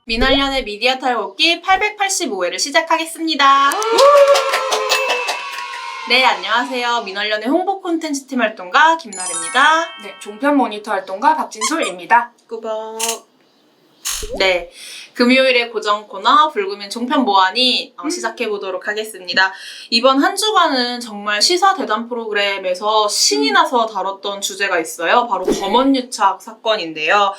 민원련의 미디어 털곡기 885회를 시작하겠습니다. 네, 안녕하세요. 민원련의 홍보 콘텐츠 팀 활동가 김나래입니다. 네, 종편 모니터 활동가 박진솔입니다. 꾸벅. 네, 금요일의 고정 코너 불금인 종편 모아니 시작해보도록 하겠습니다. 이번 한 주간은 정말 시사 대담 프로그램에서 신이 나서 다뤘던 주제가 있어요. 바로 검언유착 사건인데요.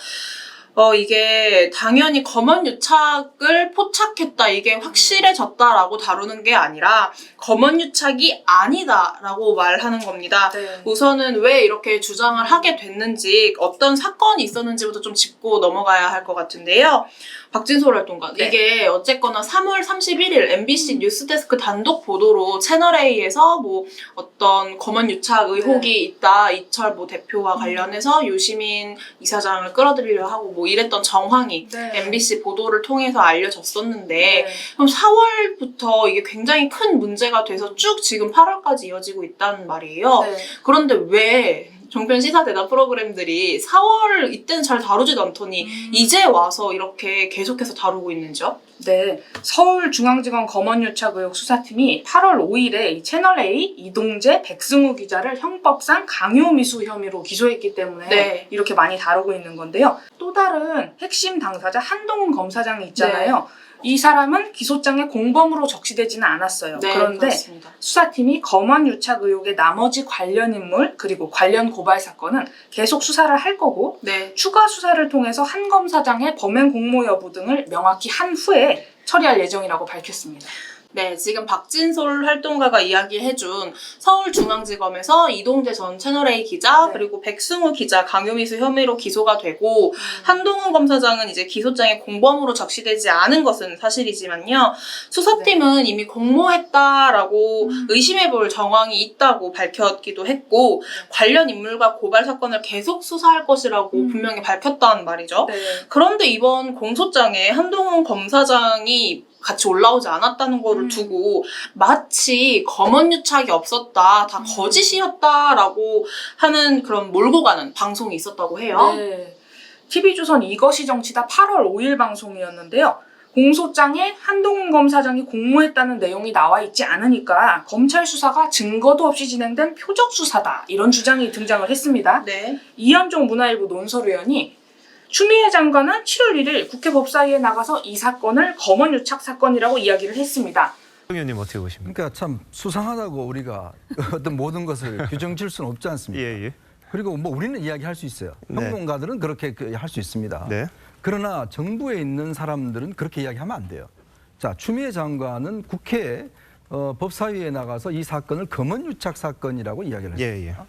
이게 당연히 검언유착을 포착했다, 이게 확실해졌다라고 다루는 게 아니라 검언유착이 아니다라고 말하는 겁니다. 네. 우선은 왜 이렇게 주장을 하게 됐는지, 어떤 사건이 있었는지부터 좀 짚고 넘어가야 할 것 같은데요. 박진솔 활동가, 네. 이게 어쨌거나 3월 31일 MBC 뉴스데스크 단독 보도로 채널A에서 뭐 어떤 검언유착 의혹이 있다, 이철 뭐 대표와 관련해서 유시민 이사장을 끌어들이려 하고 뭐 이랬던 정황이 MBC 보도를 통해서 알려졌었는데, 그럼 4월부터 이게 굉장히 큰 문제가 돼서 쭉 지금 8월까지 이어지고 있다는 말이에요. 그런데 왜 종편 시사 대담 프로그램들이 4월 이때는 잘 다루지도 않더니 이제 와서 이렇게 계속해서 다루고 있는지요? 네, 서울중앙지검 검언유착 의혹 수사팀이 8월 5일에 채널A 이동재, 백승우 기자를 형법상 강요미수 혐의로 기소했기 때문에 이렇게 많이 다루고 있는 건데요. 또 다른 핵심 당사자 한동훈 검사장이 있잖아요. 이 사람은 기소장에 공범으로 적시되지는 않았어요. 그런데 그렇습니다. 수사팀이 검언유착 의혹의 나머지 관련 인물 그리고 관련 고발 사건은 계속 수사를 할 거고, 추가 수사를 통해서 한 검사장의 범행 공모 여부 등을 명확히 한 후에 처리할 예정이라고 밝혔습니다. 네, 지금 박진솔 활동가가 이야기해준 서울중앙지검에서 이동재 전 채널A 기자, 그리고 백승우 기자 강요미수 혐의로 기소가 되고, 한동훈 검사장은 이제 기소장에 공범으로 적시되지 않은 것은 사실이지만요. 수사팀은 이미 공모했다라고 의심해볼 정황이 있다고 밝혔기도 했고, 관련 인물과 고발 사건을 계속 수사할 것이라고 분명히 밝혔다는 말이죠. 그런데 이번 공소장에 한동훈 검사장이 같이 올라오지 않았다는 거를 두고 마치 검언유착이 없었다, 다 거짓이었다라고 하는 그런 몰고 가는 방송이 있었다고 해요. TV조선 이것이 정치다 8월 5일 방송이었는데요. 공소장에 한동훈 검사장이 공모했다는 내용이 나와 있지 않으니까 검찰 수사가 증거도 없이 진행된 표적 수사다, 이런 주장이 등장을 했습니다. 이현종 문화일보 논설위원이 추미애 장관은 7월 1일 국회 법사위에 나가서 이 사건을 검언유착 사건이라고 이야기를 했습니다. 의원님 어떻게 보십니까? 그러니까 참 수상하다고 우리가 어떤 모든 것을 규정 지을 수는 없지 않습니까? 그리고 뭐 우리는 이야기할 수 있어요. 평론가들은 그렇게 할 수 있습니다. 그러나 정부에 있는 사람들은 그렇게 이야기하면 안 돼요. 자, 추미애 장관은 국회에 법사위에 나가서 이 사건을 검언유착 사건이라고 이야기를 했습니다.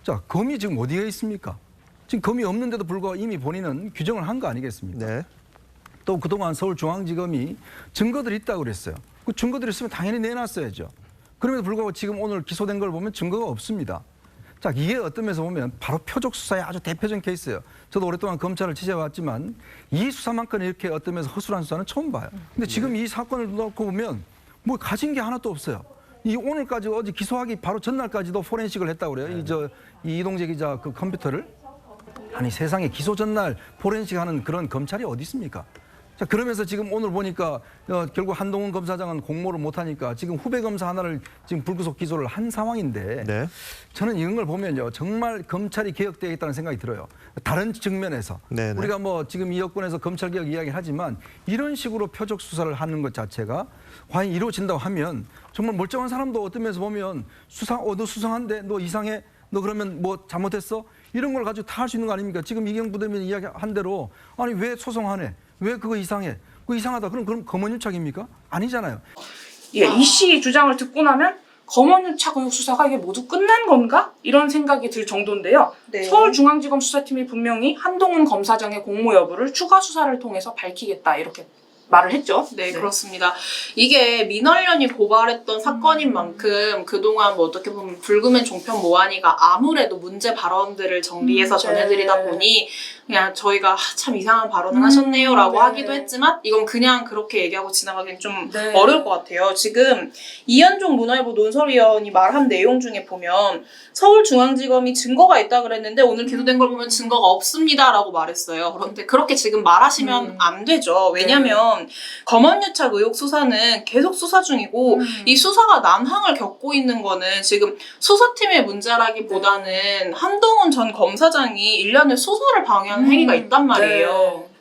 자, 검이 지금 어디에 있습니까? 지금 검이 없는데도 불구하고 이미 본인은 규정을 한 거 아니겠습니까? 또 그동안 서울중앙지검이 증거들이 있다고 그랬어요. 그 증거들이 있으면 당연히 내놨어야죠. 그럼에도 불구하고 지금 오늘 기소된 걸 보면 증거가 없습니다. 자, 이게 어떤 면에서 보면 바로 표적 수사의 아주 대표적인 케이스예요. 저도 오랫동안 검찰을 취재해왔지만 이 수사만큼 이렇게 어떤 면에서 허술한 수사는 처음 봐요. 근데 지금 이 사건을 놓고 보면 뭐 가진 게 하나도 없어요. 이 오늘까지 어제 기소하기 바로 전날까지도 포렌식을 했다고 그래요. 이 이동재 기자 그 컴퓨터를. 아니, 세상에 기소 전날 포렌식 하는 그런 검찰이 어디 있습니까? 자, 그러면서 지금 오늘 보니까 결국 한동훈 검사장은 공모를 못하니까 지금 후배 검사 하나를 지금 불구속 기소를 한 상황인데, 저는 이런 걸 보면요, 정말 검찰이 개혁되겠다는 생각이 들어요. 다른 측면에서 우리가 뭐 지금 이 여권에서 검찰 개혁 이야기를 하지만 이런 식으로 표적 수사를 하는 것 자체가 과연 이루어진다고 하면 정말 멀쩡한 사람도 어떤 면에서 보면 너 수상한데, 너 이상해, 너 그러면 뭐 잘못했어? 이런 걸 가지고 다 할 수 있는 거 아닙니까? 지금 이경 부대변인 이야기한 대로, 아니 왜 소송하네? 왜 그거 이상해? 그거 이상하다. 그럼 검언유착입니까? 아니잖아요. 이씨 주장을 듣고 나면 검언유착 의혹 수사가 이게 모두 끝난 건가? 이런 생각이 들 정도인데요. 서울중앙지검 수사팀이 분명히 한동훈 검사장의 공모 여부를 추가 수사를 통해서 밝히겠다, 이렇게 말을 했죠. 그렇습니다. 이게 민원련이 고발했던 사건인 만큼 그동안 뭐 어떻게 보면 불금의 종편 모아니가 아무래도 문제 발언들을 정리해서 전해드리다 보니 그냥 저희가 참 이상한 발언을 하셨네요라고 네. 하기도 했지만 이건 그냥 그렇게 얘기하고 지나가기는 좀 네. 어려울 것 같아요. 지금 이현종 문화일보 논설위원이 말한 내용 중에 보면 서울중앙지검이 증거가 있다 그랬는데 오늘 기소된 걸 보면 증거가 없습니다라고 말했어요. 그런데 그렇게 지금 말하시면 안 되죠. 왜냐하면 검언유착 의혹 수사는 계속 수사 중이고 이 수사가 난항을 겪고 있는 거는 지금 수사팀의 문제라기보다는 한동훈 전 검사장이 일련의 수사를 방해하는 행위가 있단 말이에요. 네.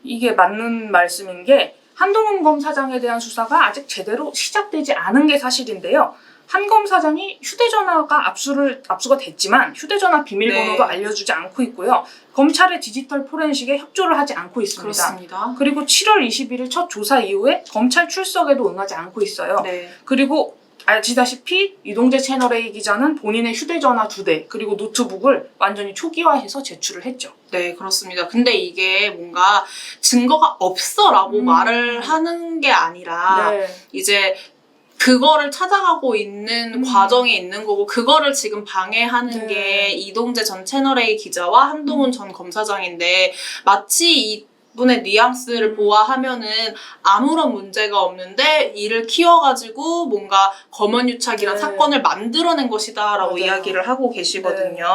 이게 맞는 말씀인 게 한동훈 검사장에 대한 수사가 아직 제대로 시작되지 않은 게 사실인데요. 한 검사장이 휴대전화가 압수가 됐지만 휴대전화 비밀번호도 네. 알려주지 않고 있고요. 검찰의 디지털 포렌식에 협조를 하지 않고 있습니다. 그렇습니다. 그리고 7월 21일 첫 조사 이후에 검찰 출석에도 응하지 않고 있어요. 네. 그리고 아시다시피 이동재 채널A 기자는 본인의 휴대전화 2대 그리고 노트북을 완전히 초기화해서 제출을 했죠. 네, 그렇습니다. 근데 이게 뭔가 증거가 없어라고 말을 하는 게 아니라 네. 이제 그거를 찾아가고 있는 과정에 있는 거고 그거를 지금 방해하는 네. 게 이동재 전 채널A 기자와 한동훈 전 검사장인데 마치 이 분의 뉘앙스를 보아하면은 아무런 문제가 없는데 이를 키워가지고 뭔가 검언유착이란 네. 사건을 만들어낸 것이다라고 맞아요. 이야기를 하고 계시거든요.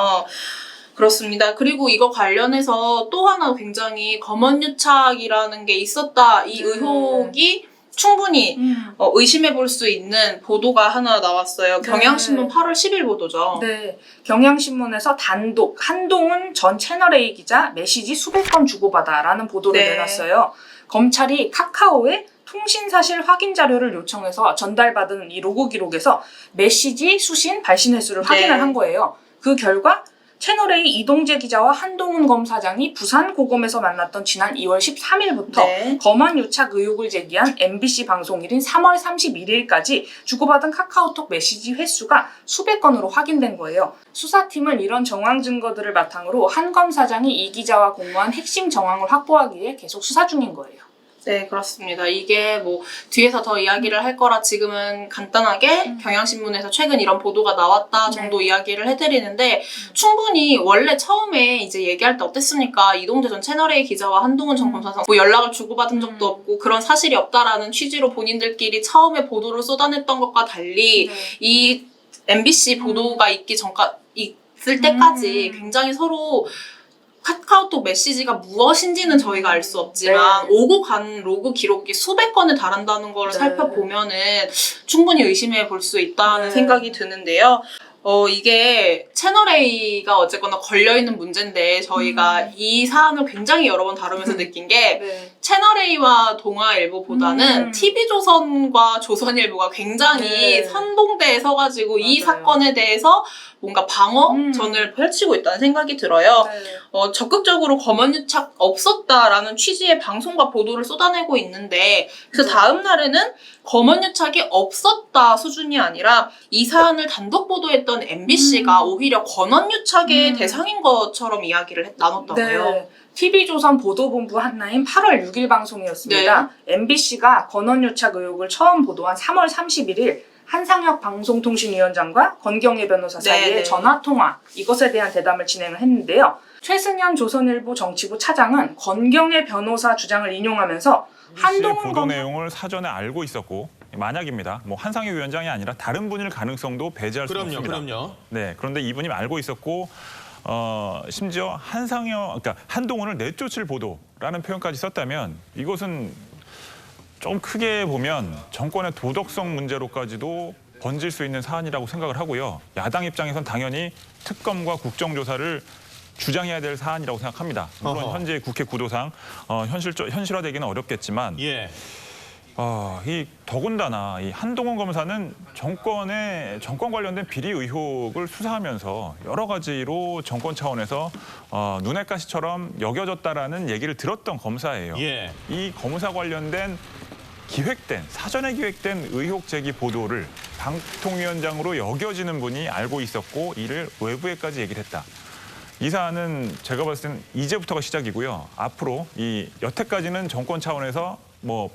그렇습니다. 그리고 이거 관련해서 또 하나 굉장히 검언유착이라는 게 있었다. 이 의혹이 충분히 의심해 볼 수 있는 보도가 하나 나왔어요. 네. 경향신문 8월 10일 보도죠. 네, 경향신문에서 단독 한동훈 전 채널A 기자 메시지 수백 건 주고받아라는 보도를 네. 내놨어요. 검찰이 카카오에 통신사실 확인 자료를 요청해서 전달받은 이 로그 기록에서 메시지 수신 발신 횟수를 확인을 한 거예요. 그 결과 채널A 이동재 기자와 한동훈 검사장이 부산 고검에서 만났던 지난 2월 13일부터 네. 검언유착 의혹을 제기한 MBC 방송일인 3월 31일까지 주고받은 카카오톡 메시지 횟수가 수백 건으로 확인된 거예요. 수사팀은 이런 정황 증거들을 바탕으로 한 검사장이 이 기자와 공모한 핵심 정황을 확보하기 위해 계속 수사 중인 거예요. 네, 그렇습니다. 이게 뭐 뒤에서 더 이야기를 할 거라 지금은 간단하게 경향신문에서 최근 이런 보도가 나왔다 정도 이야기를 해드리는데 충분히 원래 처음에 이제 얘기할 때 어땠습니까? 이동재 전 채널A 기자와 한동훈 전 검사장 뭐 연락을 주고받은 적도 없고 그런 사실이 없다라는 취지로 본인들끼리 처음에 보도를 쏟아냈던 것과 달리 이 MBC 보도가 있을 때까지 굉장히 서로 카카오톡 메시지가 무엇인지는 저희가 알 수 없지만 오고 간 로그 기록이 수백 건에 달한다는 걸 살펴보면은 충분히 의심해 볼 수 있다는 생각이 드는데요. 이게 채널A가 어쨌거나 걸려있는 문제인데 저희가 이 사안을 굉장히 여러 번 다루면서 느낀 게 채널A와 동아일보보다는 TV조선과 조선일보가 굉장히 선동대에 서가지고 이 사건에 대해서 뭔가 방어전을 펼치고 있다는 생각이 들어요. 적극적으로 검언유착 없었다라는 취지의 방송과 보도를 쏟아내고 있는데 그 다음 날에는 검언유착이 없었다 수준이 아니라 이 사안을 단독 보도했던 MBC가 오히려 권언유착의 대상인 것처럼 이야기를 나눴다고요. 네. TV조선 보도본부 한나인 8월 6일 방송이었습니다. MBC가 권언유착 의혹을 처음 보도한 3월 31일 한상혁 방송통신위원장과 권경애 변호사 사이의 전화통화 이것에 대한 대담을 진행을 했는데요. 최승현 조선일보 정치부 차장은 권경애 변호사 주장을 인용하면서 한동훈 보도 내용을 사전에 알고 있었고 만약입니다. 뭐 한상혁 위원장이 아니라 다른 분일 가능성도 배제할 수 없습니다. 그럼요. 네, 그런데 이분이 알고 있었고 심지어 그러니까 한동훈을 내쫓을 보도라는 표현까지 썼다면 이것은 좀 크게 보면 정권의 도덕성 문제로까지도 번질 수 있는 사안이라고 생각을 하고요. 야당 입장에선 당연히 특검과 국정조사를 주장해야 될 사안이라고 생각합니다. 물론 현재 국회 구도상 현실화되기는 어렵겠지만 더군다나 이 한동훈 검사는 정권 관련된 비리 의혹을 수사하면서 여러 가지로 정권 차원에서 눈의 가시처럼 여겨졌다라는 얘기를 들었던 검사예요. 이 검사 관련된 사전에 기획된 의혹 제기 보도를 방통위원장으로 여겨지는 분이 알고 있었고 이를 외부에까지 얘기를 했다. 이 사안은 제가 봤을 때는 이제부터가 시작이고요. 앞으로 여태까지는 정권 차원에서 뭐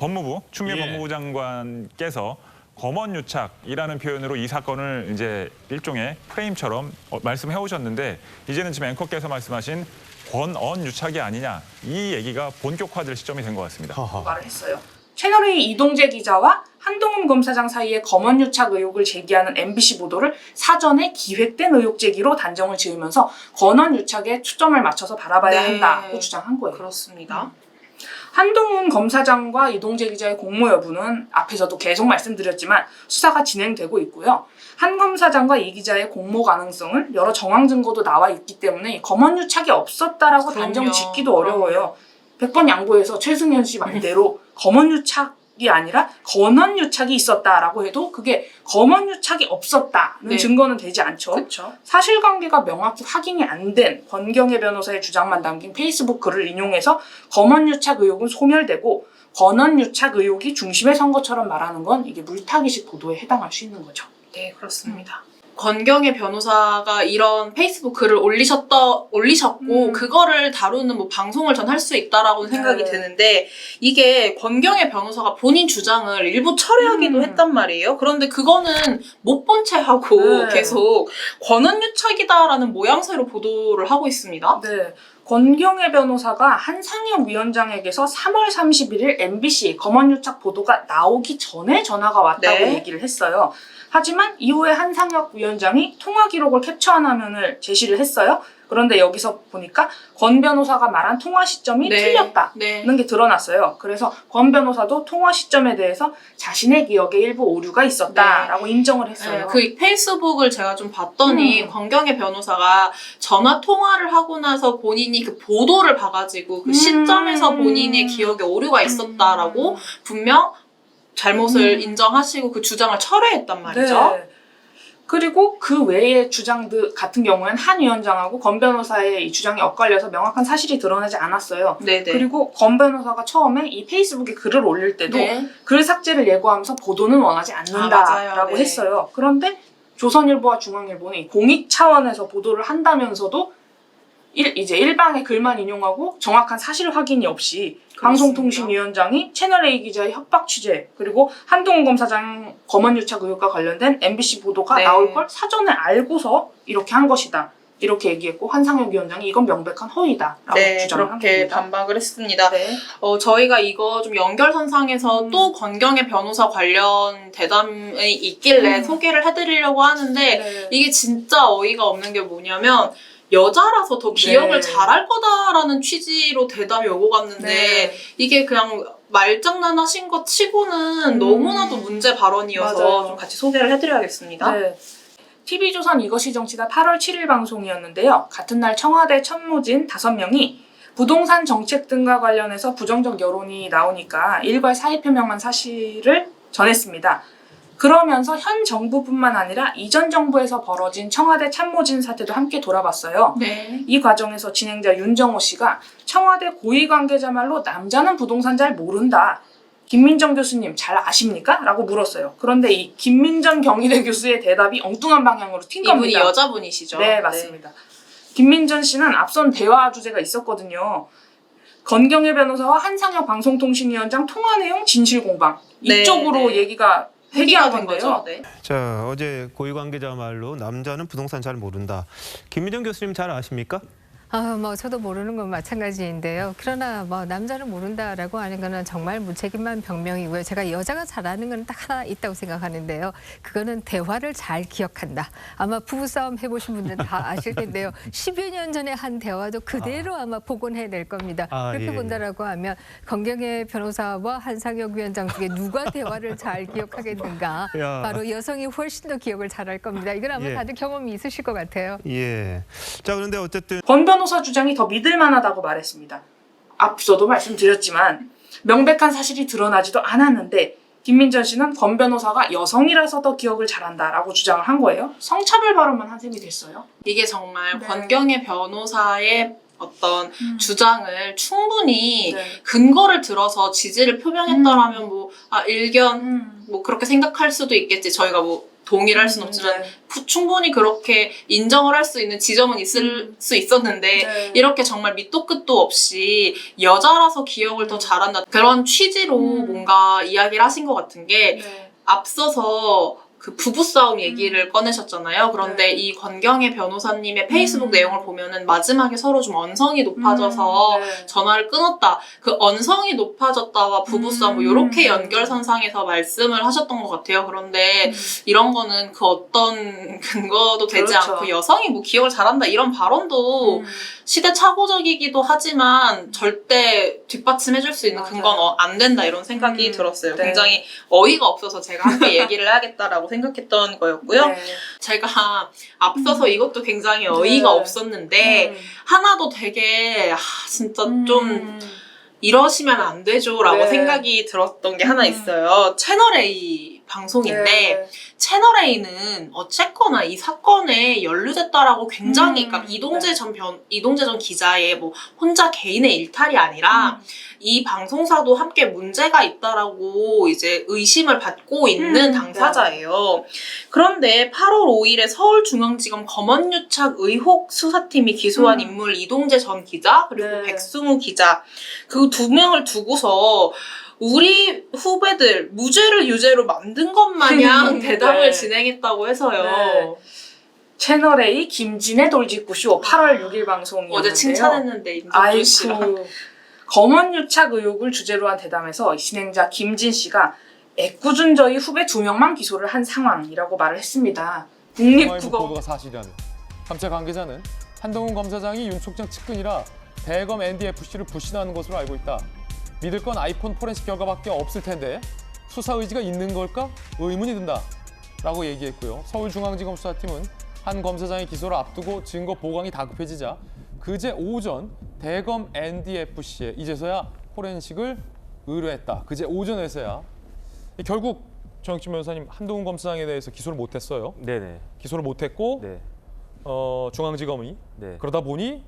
추미애 법무부 장관께서 검언유착이라는 표현으로 이 사건을 이제 일종의 프레임처럼 말씀해 오셨는데 이제는 지금 앵커께서 말씀하신 권언유착이 아니냐 이 얘기가 본격화될 시점이 된 것 같습니다. 말을 했어요. 채널A 이동재 기자와 한동훈 검사장 사이에 검언유착 의혹을 제기하는 MBC 보도를 사전에 기획된 의혹 제기로 단정을 지으면서 권언유착에 초점을 맞춰서 바라봐야 한다고 주장한 거예요. 그렇습니다. 한동훈 검사장과 이동재 기자의 공모 여부는 앞에서도 계속 말씀드렸지만 수사가 진행되고 있고요. 한 검사장과 이 기자의 공모 가능성을 여러 정황 증거도 나와 있기 때문에 검언유착이 없었다라고 그럼요. 단정 짓기도 어려워요. 100번 양보해서 최승현 씨 말대로 검언유착이 아니라 권언유착이 있었다라고 해도 그게 검언유착이 없었다는 네. 증거는 되지 않죠. 그렇죠. 사실관계가 명확히 확인이 안 된 권경혜 변호사의 주장만 담긴 페이스북 글을 인용해서 검언유착 의혹은 소멸되고 권언유착 의혹이 중심에 선 것처럼 말하는 건 이게 물타기식 보도에 해당할 수 있는 거죠. 네, 그렇습니다. 권경혜 변호사가 이런 페이스북 글을 올리셨고 그거를 다루는 뭐 방송을 전 할 수 있다라고 생각이 드는데 이게 권경혜 변호사가 본인 주장을 일부 철회하기도 했단 말이에요. 그런데 그거는 못 본 채 하고 계속 권언유착이다라는 모양새로 보도를 하고 있습니다. 네. 권경혜 변호사가 한상혁 위원장에게서 3월 31일 MBC 검언유착 보도가 나오기 전에 전화가 왔다고 네. 얘기를 했어요. 하지만 이후에 한상혁 위원장이 통화 기록을 캡처한 화면을 제시를 했어요. 그런데 여기서 보니까 권 변호사가 말한 통화 시점이 틀렸다는 게 드러났어요. 그래서 권 변호사도 통화 시점에 대해서 자신의 기억에 일부 오류가 있었다라고 인정을 했어요. 그 페이스북을 제가 좀 봤더니 권경혜 변호사가 전화 통화를 하고 나서 본인이 그 보도를 봐가지고 그 시점에서 본인의 기억에 오류가 있었다라고 분명 잘못을 인정하시고 그 주장을 철회했단 말이죠. 네. 그리고 그 외의 주장들 같은 경우에는 한 위원장하고 권 변호사의 이 주장이 엇갈려서 명확한 사실이 드러나지 않았어요. 네네. 그리고 권 변호사가 처음에 이 페이스북에 글을 올릴 때도 글 삭제를 예고하면서 보도는 원하지 않는다라고 했어요. 그런데 조선일보와 중앙일보는 공익 차원에서 보도를 한다면서도 이제 일방의 글만 인용하고 정확한 사실 확인이 없이 방송통신위원장이 채널A 기자의 협박 취재 그리고 한동훈 검사장 검언유착 의혹과 관련된 MBC 보도가 나올 걸 사전에 알고서 이렇게 한 것이다. 이렇게 얘기했고 한상혁 위원장이 이건 명백한 허위다라고 주장을 한 겁니다. 그렇게 반박을 했습니다. 네. 저희가 이거 좀 연결선상에서 또 권경혜 변호사 관련 대담이 있길래 소개를 해드리려고 하는데 이게 진짜 어이가 없는 게 뭐냐면 여자라서 더 기억을 잘할 거다라는 취지로 대담이 오고 갔는데 이게 그냥 말장난 하신 것 치고는 너무나도 문제 발언이어서 좀 같이 소개를 해드려야겠습니다. 네. TV조선 이것이 정치다 8월 7일 방송이었는데요. 같은 날 청와대 참모진 5명이 부동산 정책 등과 관련해서 부정적 여론이 나오니까 일괄 사의 표명한 사실을 전했습니다. 그러면서 현 정부뿐만 아니라 이전 정부에서 벌어진 청와대 참모진 사태도 함께 돌아봤어요. 이 과정에서 진행자 윤정호 씨가 청와대 고위 관계자 말로 남자는 부동산 잘 모른다. 김민정 교수님 잘 아십니까? 라고 물었어요. 그런데 이 김민정 경희대 교수의 대답이 엉뚱한 방향으로 튄 겁니다. 이분이 여자분이시죠? 네, 맞습니다. 김민정 씨는 앞선 대화 주제가 있었거든요. 권경혜 변호사와 한상혁 방송통신위원장 통화 내용 진실 공방. 이쪽으로 얘기가 회귀가 된 거죠. 자, 어제 고위 관계자 말로 남자는 부동산 잘 모른다. 김민정 교수님 잘 아십니까? 저도 모르는 건 마찬가지인데요. 그러나 남자는 모른다라고 하는 거는 정말 무책임한 변명이고요. 제가 여자가 잘하는 건 딱 하나 있다고 생각하는데요. 그거는 대화를 잘 기억한다. 아마 부부싸움 해보신 분들은 다 아실 텐데요. 10여 년 전에 한 대화도 그대로 아마 복원해낼 겁니다. 그렇게 본다라고 하면 권경혜 변호사와 한상혁 위원장 중에 누가 대화를 잘 기억하겠는가. 바로 여성이 훨씬 더 기억을 잘할 겁니다. 이건 아마 다들 경험이 있으실 것 같아요. 자, 그런데 어쨌든 권 변호사 주장이 더 믿을 만하다고 말했습니다. 앞서도 말씀드렸지만 명백한 사실이 드러나지도 않았는데 김민정 씨는 권 변호사가 여성이라서 더 기억을 잘한다라고 주장을 한 거예요. 성차별 발언만 한 셈이 됐어요. 이게 정말 권경혜 변호사의 어떤 주장을 충분히 근거를 들어서 지지를 표명했다라면 일견 그렇게 생각할 수도 있겠지. 저희가 동의를 할 수는 없지만 충분히 그렇게 인정을 할 수 있는 지점은 있을 수 있었는데 이렇게 정말 밑도 끝도 없이 여자라서 기억을 더 잘한다 그런 취지로 뭔가 이야기를 하신 것 같은 게 앞서서 그 부부싸움 얘기를 꺼내셨잖아요. 그런데 네. 이 권경애 변호사님의 페이스북 내용을 보면은 마지막에 서로 좀 언성이 높아져서 네. 전화를 끊었다. 그 언성이 높아졌다와 부부싸움 뭐 이렇게 연결선상에서 말씀을 하셨던 것 같아요. 그런데 이런 거는 그 어떤 근거도 되지 그렇죠. 않고 여성이 뭐 기억을 잘한다 이런 발언도 시대착오적이기도 하지만 절대 뒷받침해줄 수 있는 맞아요. 근거는 안 된다 이런 생각이 들었어요. 네. 굉장히 어이가 없어서 제가 함께 얘기를 해야겠다라고 생각했던 거였고요. 네. 제가 앞서서 이것도 굉장히 어이가 네. 없었는데 하나도 되게 진짜 좀 이러시면 안 되죠라고 네. 생각이 들었던 게 하나 있어요. 채널A 방송인데 네. 채널A는 어쨌거나 이 사건에 연루됐다라고 굉장히 그러니까 이동재 전 기자의 뭐 혼자 개인의 일탈이 아니라 이 방송사도 함께 문제가 있다라고 이제 의심을 받고 있는 당사자예요. 그런데 8월 5일에 서울중앙지검 검언유착 의혹 수사팀이 기소한 인물 이동재 전 기자 그리고 네. 백승우 기자 그 두 명을 두고서 우리 후배들 무죄를 유죄로 만든 것 마냥 대담을 네. 진행했다고 해서요. 네. 채널A 김진애 돌직구쇼 8월 6일 방송이었는데요. 어제 칭찬했는데 임정준 씨랑. 아이고. 검언유착 의혹을 주제로 한 대담에서 진행자 김진 씨가 애꿎은 저희 후배 2명만 기소를 한 상황이라고 말을 했습니다. 중앙일보 국립국어 보도가 사실이라는 감찰 관계자는 한동훈 검사장이 윤 총장 측근이라 대검 NDFC를 불신하는 것으로 알고 있다. 믿을 건 아이폰 포렌식 결과밖에 없을 텐데 수사 의지가 있는 걸까? 의문이 든다. 라고 얘기했고요. 서울중앙지검 수사팀은 한 검사장의 기소를 앞두고 증거 보강이 다급해지자 그제 오전 대검 NDFC에 이제서야 포렌식을 의뢰했다. 그제 오전에서야. 결국 정혁진 변호사님 한동훈 검사장에 대해서 기소를 못했어요. 네네. 기소를 못했고 네. 중앙지검이 네. 그러다 보니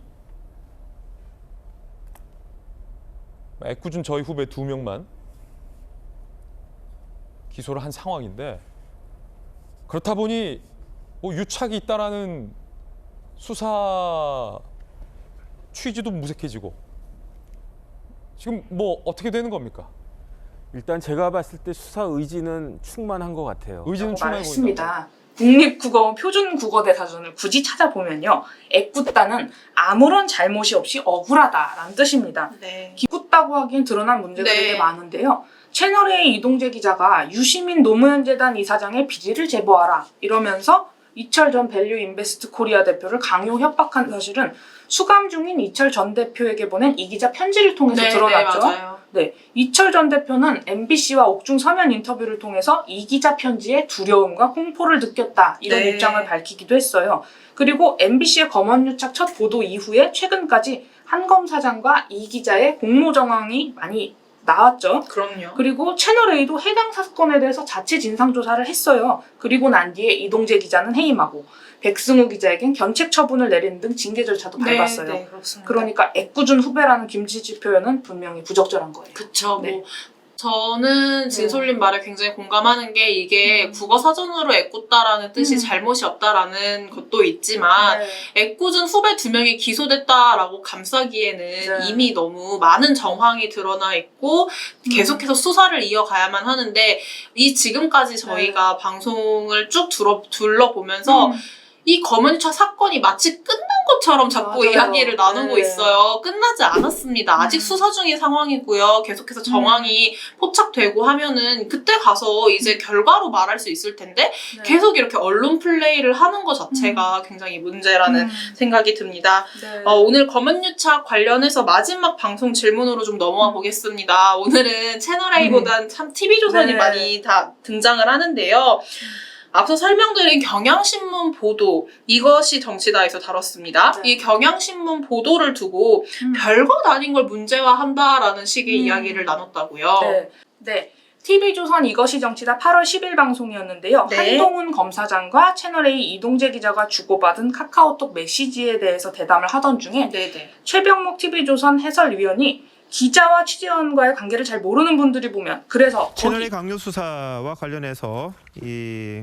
애꿎은 저희 후배 2명만 기소를 한 상황인데 그렇다 보니 뭐 유착이 있다라는 수사 취지도 무색해지고 지금 뭐 어떻게 되는 겁니까? 일단 제가 봤을 때 수사 의지는 충만한 것 같아요. 의지는 충분해 보인다. 말했습니다. 국립국어원 표준국어대사전을 굳이 찾아보면요. 애꿎다는 아무런 잘못이 없이 억울하다라는 뜻입니다. 네. 기쁘다고 하기엔 드러난 문제가 네. 되게 많은데요. 채널A 이동재 기자가 유시민 노무현재단 이사장의 비리를 제보하라 이러면서 이철 전 밸류 인베스트 코리아 대표를 강요 협박한 사실은 수감 중인 이철 전 대표에게 보낸 이 기자 편지를 통해서 드러났죠. 네, 맞아요. 네, 이철 전 대표는 MBC와 옥중 서면 인터뷰를 통해서 이 기자 편지에 두려움과 공포를 느꼈다 이런 네. 입장을 밝히기도 했어요. 그리고 MBC의 검언유착 첫 보도 이후에 최근까지 한 검사장과 이 기자의 공모 정황이 많이 나왔죠. 그럼요. 그리고 채널A도 해당 사건에 대해서 자체 진상조사를 했어요. 그리고 난 뒤에 이동재 기자는 해임하고 백승우 기자에겐 견책 처분을 내리는 등 징계 절차도 밟았어요. 네, 그렇습니다. 그러니까 애꿎은 후배라는 김진지 표현은 분명히 부적절한 거예요. 그쵸. 네. 뭐 저는 진솔님 말에 굉장히 공감하는 게 이게 국어 사전으로 애꿎다라는 뜻이 잘못이 없다라는 것도 있지만 애꿎은 후배 2명이 기소됐다라고 감싸기에는 네. 이미 너무 많은 정황이 드러나 있고 계속해서 수사를 이어가야만 하는데 이 지금까지 저희가 방송을 쭉 둘러보면서 이 검언유착 사건이 마치 끝난 것처럼 자꾸 맞아요. 이야기를 나누고 네. 있어요. 끝나지 않았습니다. 아직 수사 중인 상황이고요. 계속해서 정황이 포착되고 하면은 그때 가서 이제 결과로 말할 수 있을 텐데 네. 계속 이렇게 언론 플레이를 하는 것 자체가 굉장히 문제라는 생각이 듭니다. 네. 오늘 검언유착 관련해서 마지막 방송 질문으로 좀 넘어가 보겠습니다. 오늘은 채널A보단 참 TV조선이 네. 많이 다 등장을 하는데요. 앞서 설명드린 경향신문 보도 이것이 정치다에서 다뤘습니다. 네. 이 경향신문 보도를 두고 별것 아닌 걸 문제화한다라는 식의 이야기를 나눴다고요. 네. 네. TV조선 이것이 정치다 8월 10일 방송이었는데요. 네. 한동훈 검사장과 채널A 이동재 기자가 주고받은 카카오톡 메시지에 대해서 대담을 하던 중에 네네. 최병목 TV조선 해설위원이 기자와 취재원과의 관계를 잘 모르는 분들이 보면 그래서 채널A 강요 수사와 관련해서 이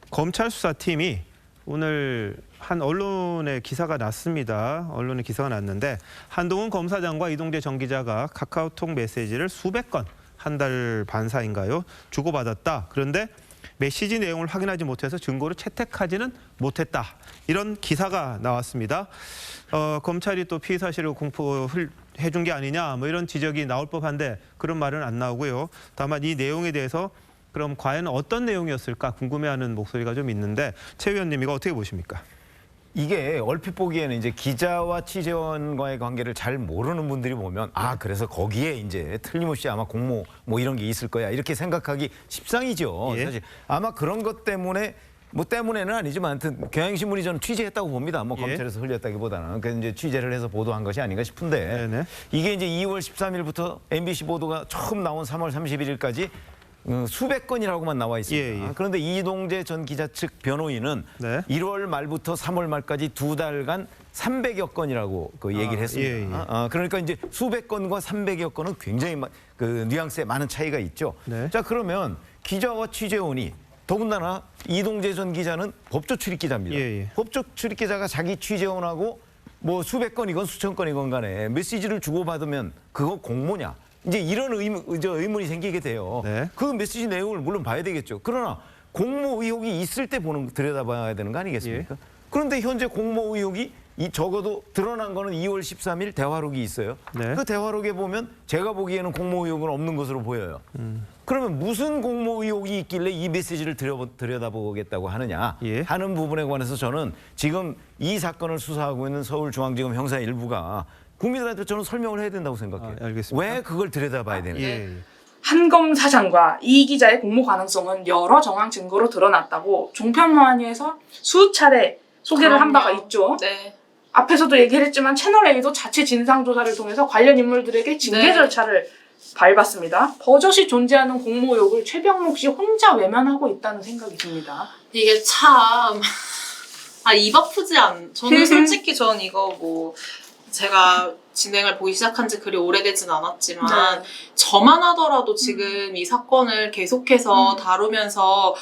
검찰 수사팀이 오늘 한 언론에 기사가 났습니다. 언론에 기사가 났는데 한동훈 검사장과 이동재 전 기자가 카카오톡 메시지를 수백 건 한 달 반 사이인가요? 주고받았다. 그런데 메시지 내용을 확인하지 못해서 증거로 채택하지는 못했다. 이런 기사가 나왔습니다. 검찰이 또 피의 사실을 공포해준 게 아니냐 뭐 이런 지적이 나올 법한데 그런 말은 안 나오고요. 다만 이 내용에 대해서 그럼 과연 어떤 내용이었을까 궁금해하는 목소리가 좀 있는데 최 의원님 이거 어떻게 보십니까? 이게 얼핏 보기에는 이제 기자와 취재원과의 관계를 잘 모르는 분들이 보면 아 그래서 거기에 이제 틀림없이 아마 공모 뭐 이런 게 있을 거야 이렇게 생각하기 십상이죠. 예. 사실 아마 그런 것 때문에 뭐 때문에는 아니지만 하여튼 경향신문이 저는 취재했다고 봅니다. 뭐 예. 검찰에서 흘렸다기보다는 그래서 이제 취재를 해서 보도한 것이 아닌가 싶은데 네네. 이게 이제 2월 13일부터 MBC 보도가 처음 나온 3월 31일까지 수백 건이라고만 나와 있습니다. 예, 예. 그런데 이동재 전 기자 측 변호인은 네. 1월 말부터 3월 말까지 2달간 300여 건이라고 그 얘기를 했습니다. 예, 예. 그러니까 이제 수백 건과 300여 건은 굉장히 그 뉘앙스에 많은 차이가 있죠. 네. 자 그러면 기자와 취재원이 더군다나 이동재 전 기자는 법조 출입기자입니다. 예, 예. 법조 출입기자가 자기 취재원하고 뭐 수백 건이건 수천 건이건 간에 메시지를 주고받으면 그거 공모냐? 이제 이런 의문이 생기게 돼요. 네. 그 메시지 내용을 물론 봐야 되겠죠. 그러나 공모 의혹이 있을 때 들여다봐야 되는 거 아니겠습니까? 예. 그런데 현재 공모 의혹이 적어도 드러난 거는 2월 13일 대화록이 있어요. 네. 그 대화록에 보면 제가 보기에는 공모 의혹은 없는 것으로 보여요. 그러면 무슨 공모 의혹이 있길래 이 메시지를 들여다보겠다고 하느냐 예. 하는 부분에 관해서 저는 지금 이 사건을 수사하고 있는 서울중앙지검 형사 일부가 국민들한테 저는 설명을 해야 된다고 생각해요. 알겠습니다. 왜 그걸 들여다봐야 되는지. 예. 한 검사장과 이 기자의 공모 가능성은 여러 정황 증거로 드러났다고 종편만위에서 수차례 소개를 한 바가 있죠. 네. 앞에서도 얘기를 했지만 채널A도 자체 진상조사를 통해서 관련 인물들에게 징계 네. 절차를 밟았습니다. 버젓이 존재하는 공모 의혹을 최병록 씨 혼자 외면하고 있다는 생각이 듭니다. 이게 참... 입 아프지 저는 솔직히 전 이거 뭐 제가 진행을 보기 시작한 지 그리 오래되진 않았지만 네. 저만 하더라도 지금 이 사건을 계속해서 다루면서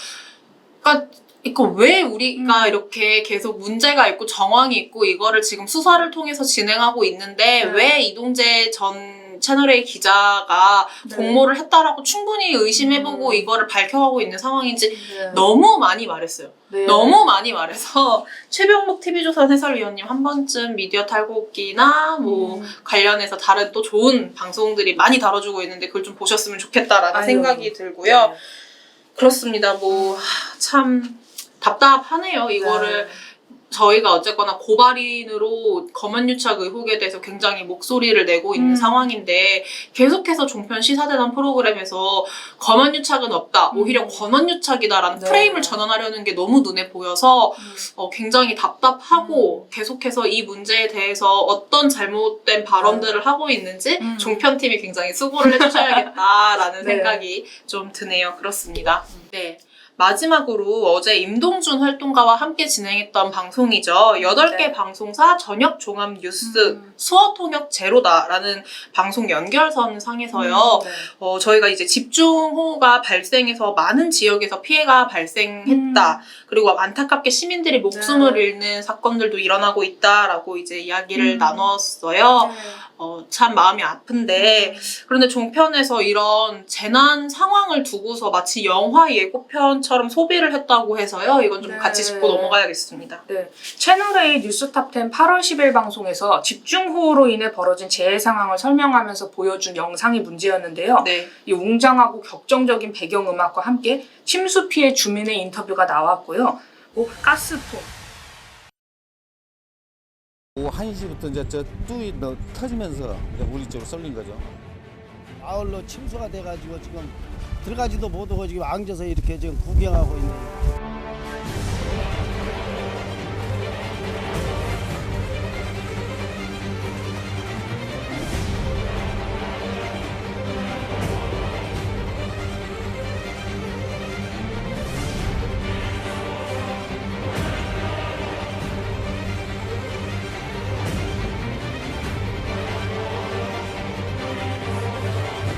그러니까 이거 왜 우리가 이렇게 계속 문제가 있고 정황이 있고 이거를 지금 수사를 통해서 진행하고 있는데 왜 이동재 전 채널A 기자가 공모를 했다라고 충분히 의심해보고 이거를 밝혀가고 있는 상황인지 너무 많이 말했어요. 네. 너무 많이 말해서 최병록 TV조선 해설위원님 한 번쯤 미디어 탈곡이나 뭐 관련해서 다른 또 좋은 방송들이 많이 다뤄주고 있는데 그걸 좀 보셨으면 좋겠다라는 생각이 들고요. 네. 그렇습니다. 뭐 참 답답하네요. 이거를 저희가 어쨌거나 고발인으로 검언유착 의혹에 대해서 굉장히 목소리를 내고 있는 상황인데 계속해서 종편 시사대담 프로그램에서 검언유착은 없다. 오히려 권언유착이다라는 프레임을 전환하려는 게 너무 눈에 보여서 굉장히 답답하고 계속해서 이 문제에 대해서 어떤 잘못된 발언들을 하고 있는지 종편팀이 굉장히 수고를 해주셔야겠다라는 생각이 좀 드네요. 그렇습니다. 네. 마지막으로 어제 임동준 활동가와 함께 진행했던 방송이죠. 8개 방송사 저녁 종합 뉴스 수어 통역 제로다라는 방송 연결선 상에서요. 저희가 이제 집중호우가 발생해서 많은 지역에서 피해가 발생했다. 그리고 안타깝게 시민들이 목숨을 잃는 사건들도 일어나고 있다라고 이제 이야기를 나눴어요. 참 마음이 아픈데 그런데 종편에서 이런 재난 상황을 두고서 마치 영화 예고편처럼 소비를 했다고 해서요. 이건 좀 같이 짚고 넘어가야겠습니다. 네. 채널A 뉴스탑10 8월 10일 방송에서 집중호우로 인해 벌어진 재해 상황을 설명하면서 보여준 영상이 문제였는데요. 네. 이 웅장하고 격정적인 배경음악과 함께 침수 피해 주민의 인터뷰가 나왔고요. 가스통. 오후 1시부터 이제 저 뚜이 터지면서 이제 우리 쪽으로 쏠린 거죠. 마을로 침수가 돼가지고 지금 들어가지도 못하고 지금 앉아서 이렇게 지금 구경하고 있는.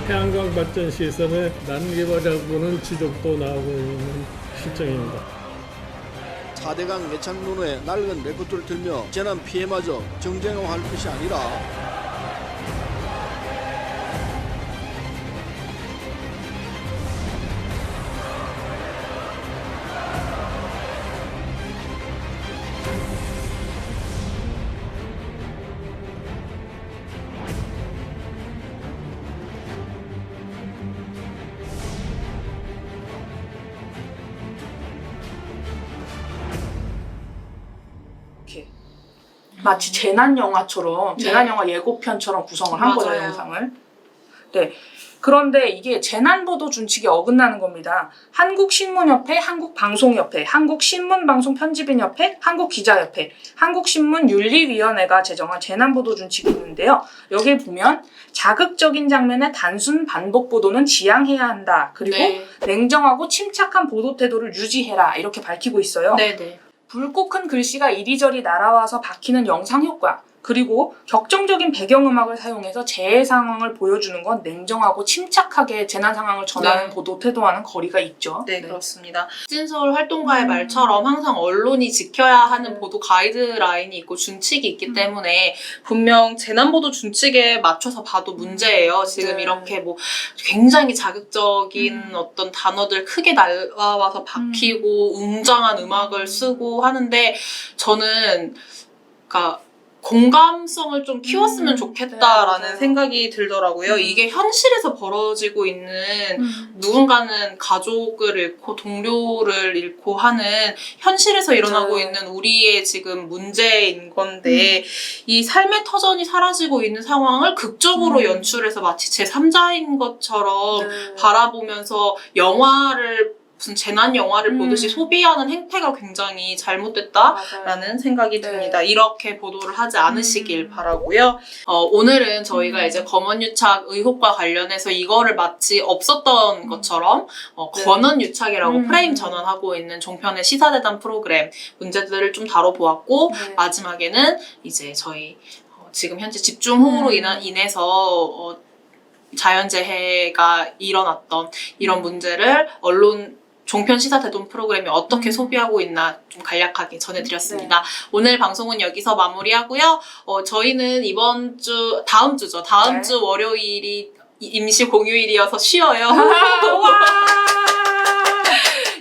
태양광 발전 시설의 난개발하고는 지적도 나오고 있는 실정입니다. 4대강 매창로에 낡은 레코트를 들며 재난 피해마저 정쟁화할 것이 아니라 마치 재난 영화처럼 네. 재난 영화 예고편처럼 구성을 한 거죠, 맞아요. 영상을. 네. 그런데 이게 재난보도 준칙에 어긋나는 겁니다. 한국신문협회, 한국방송협회, 한국신문방송편집인협회, 한국기자협회, 한국신문윤리위원회가 제정한 재난보도 준칙이 있는데요. 여기에 보면 자극적인 장면의 단순 반복 보도는 지양해야 한다. 그리고 네. 냉정하고 침착한 보도 태도를 유지해라. 이렇게 밝히고 있어요. 네네. 붉고 큰 글씨가 이리저리 날아와서 박히는 영상 효과, 그리고 격정적인 배경음악을 사용해서 재해 상황을 보여주는 건 냉정하고 침착하게 재난 상황을 전하는 네. 보도 태도와는 거리가 있죠. 네, 그렇습니다. 박진솔 활동가의 말처럼 항상 언론이 지켜야 하는 보도 가이드라인이 있고 준칙이 있기 때문에 분명 재난보도 준칙에 맞춰서 봐도 문제예요. 지금 네. 이렇게 뭐 굉장히 자극적인 어떤 단어들 크게 날아와서 박히고 웅장한 음악을 쓰고 하는데 저는 그러니까 공감성을 좀 키웠으면 좋겠다라는 네, 생각이 들더라고요. 이게 현실에서 벌어지고 있는 누군가는 가족을 잃고 동료를 잃고 하는 현실에서 일어나고 네. 있는 우리의 지금 문제인 건데 이 삶의 터전이 사라지고 있는 상황을 극적으로 연출해서 마치 제3자인 것처럼 네. 바라보면서 영화를 무슨 재난 영화를 보듯이 소비하는 행태가 굉장히 잘못됐다라는 생각이 듭니다. 이렇게 보도를 하지 않으시길 바라고요. 오늘은 저희가 이제 검언유착 의혹과 관련해서 이거를 마치 없었던 것처럼 권언유착이라고 프레임 전환하고 있는 종편의 시사대담 프로그램 문제들을 좀 다뤄보았고 마지막에는 이제 저희 지금 현재 집중호우로 인해서 자연재해가 일어났던 이런 문제를 종편 시사대담 프로그램이 어떻게 소비하고 있나 좀 간략하게 전해드렸습니다. 오늘 방송은 여기서 마무리하고요. 저희는 다음 주 월요일이 임시 공휴일이어서 쉬어요.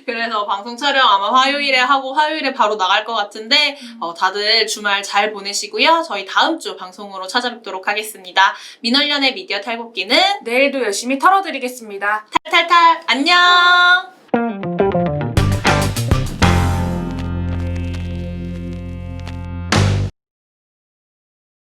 그래서 방송 촬영 아마 화요일에 하고 화요일에 바로 나갈 것 같은데 다들 주말 잘 보내시고요. 저희 다음 주 방송으로 찾아뵙도록 하겠습니다. 민원련의 미디어 탈곡기는 내일도 열심히 털어드리겠습니다. 탈탈탈 안녕.